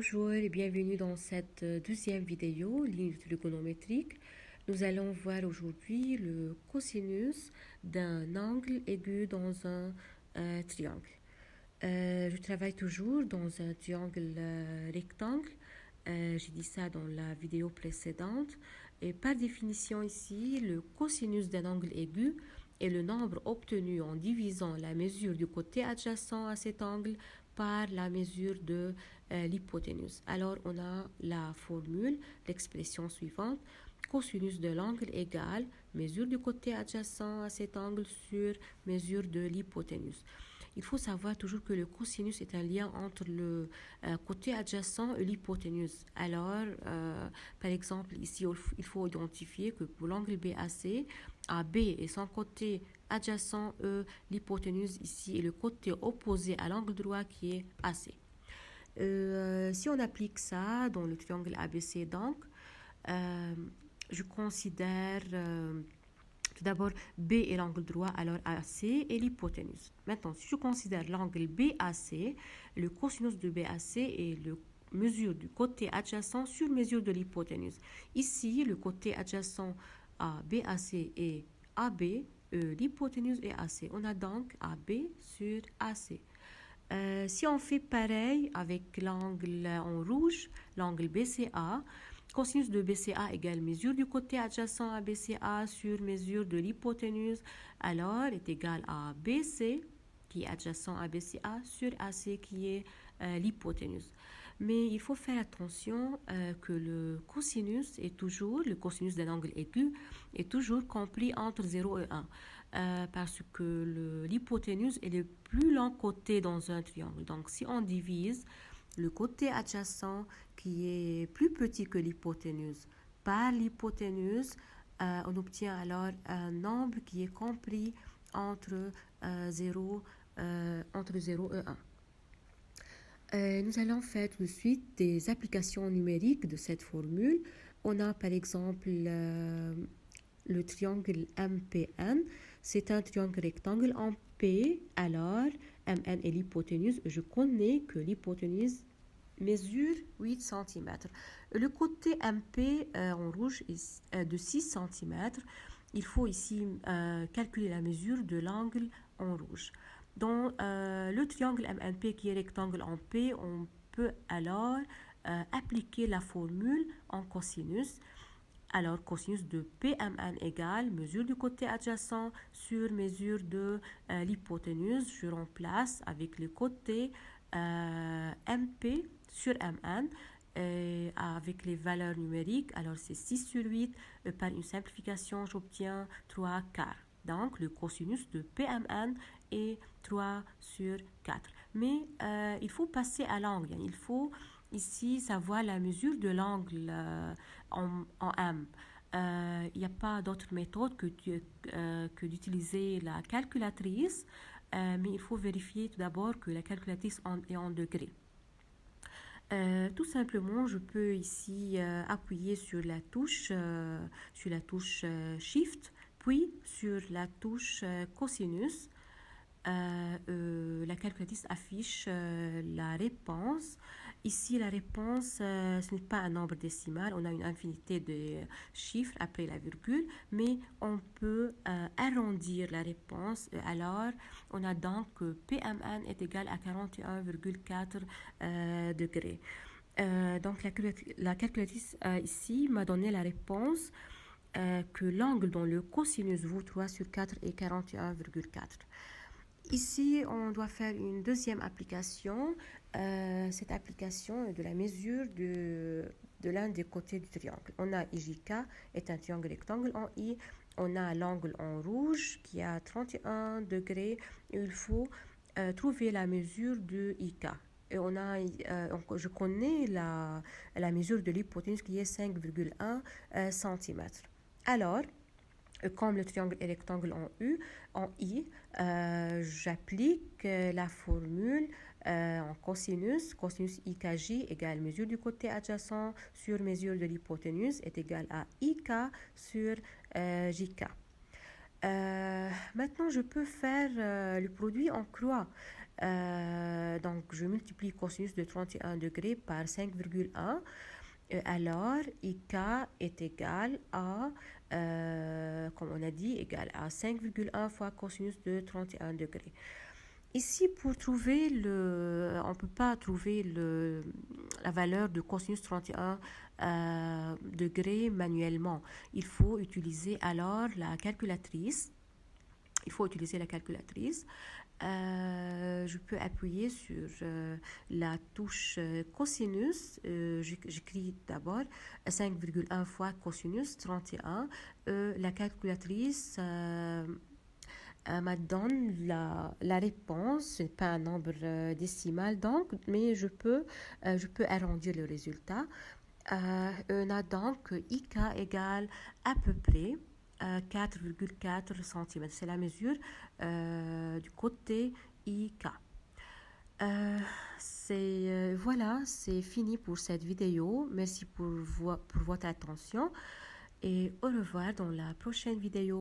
Bonjour et bienvenue dans cette deuxième vidéo, ligne trigonométrique. Nous allons voir aujourd'hui le cosinus d'un angle aigu dans un triangle. Je travaille toujours dans un triangle rectangle. J'ai dit ça dans la vidéo précédente. Et par définition ici, le cosinus d'un angle aigu est le nombre obtenu en divisant la mesure du côté adjacent à cet angle par la mesure de l'hypoténuse. Alors, on a la formule, l'expression suivante. Cosinus de l'angle égale mesure du côté adjacent à cet angle sur mesure de l'hypoténuse. Il faut savoir toujours que le cosinus est un lien entre le côté adjacent et l'hypoténuse. Alors, par exemple, ici, il faut identifier que pour l'angle BAC, AB est son côté adjacent, l'hypoténuse ici est le côté opposé à l'angle droit qui est AC. Si on applique ça dans le triangle ABC, donc, je considère tout d'abord B est l'angle droit, alors AC est l'hypoténuse. Maintenant, si je considère l'angle BAC, le cosinus de BAC est le mesure du côté adjacent sur mesure de l'hypoténuse. Ici, le côté adjacent à BAC est AB, l'hypoténuse est AC. On a donc AB sur AC. Si on fait pareil avec l'angle en rouge, l'angle BCA, cosinus de BCA égale mesure du côté adjacent à BCA sur mesure de l'hypoténuse, alors est égal à BC qui est adjacent à BCA sur AC qui est l'hypoténuse. Mais il faut faire attention que le cosinus d'un angle aigu est toujours compris entre 0 et 1. Parce que l'hypoténuse est le plus long côté dans un triangle. Donc, si on divise le côté adjacent qui est plus petit que l'hypoténuse par l'hypoténuse, on obtient alors un nombre qui est compris entre 0 et 1. Nous allons faire tout de suite des applications numériques de cette formule. On a par exemple le triangle MPN. C'est un triangle rectangle en P. Alors, MN est l'hypoténuse. Je connais que l'hypoténuse mesure 8 cm. Le côté MP en rouge est de 6 cm. Il faut ici calculer la mesure de l'angle en rouge. Dans le triangle MNP qui est rectangle en P, on peut alors appliquer la formule en cosinus. Alors, cosinus de PMN égale mesure du côté adjacent sur mesure de l'hypoténuse. Je remplace avec le côté MP sur MN avec les valeurs numériques. Alors, c'est 6 sur 8. Par une simplification, j'obtiens 3 quarts. Donc, le cosinus de PMN est 3 sur 4. Mais il faut passer à l'angle. Il faut ici savoir la mesure de l'angle en M. Il n'y a pas d'autre méthode que d'utiliser la calculatrice, mais il faut vérifier tout d'abord que la calculatrice est en degrés. Tout simplement, je peux ici appuyer sur la touche Shift, puis sur la touche cosinus. La calculatrice affiche la réponse. Ici, la réponse, ce n'est pas un nombre décimal. On a une infinité de chiffres après la virgule, mais on peut arrondir la réponse. Alors, on a donc que PMN est égal à 41,4 degrés. Donc, la calculatrice ici m'a donné la réponse que l'angle dont le cosinus vaut 3 sur 4 est 41,4. Ici, on doit faire une deuxième application. Cette application est de la mesure de l'un des côtés du triangle. On a IJK est un triangle rectangle en I. On a l'angle en rouge qui a 31 degrés. Il faut trouver la mesure de IK. Et je connais la mesure de l'hypoténuse qui est 5,1 cm. Alors, comme le triangle est rectangle en I, j'applique la formule en cosinus. Cosinus IKJ égale mesure du côté adjacent sur mesure de l'hypoténuse est égal à IK sur JK. Maintenant, je peux faire le produit en croix. Donc, je multiplie cosinus de 31 degrés par 5,1. Alors, IK est égal à, comme on a dit, égal à 5,1 fois cosinus de 31 degrés. Ici, pour trouver on ne peut pas trouver la valeur de cosinus 31 degrés manuellement. Il faut utiliser alors la calculatrice. Il faut utiliser la calculatrice. Je peux appuyer sur la touche cosinus. J'écris d'abord 5,1 fois cosinus 31. La calculatrice me donne la réponse. Ce n'est pas un nombre décimal, donc, mais je peux arrondir le résultat. On a donc IK égale à peu près 4,4 cm. C'est la mesure du côté IK. Voilà, c'est fini pour cette vidéo. Merci pour votre attention et au revoir dans la prochaine vidéo.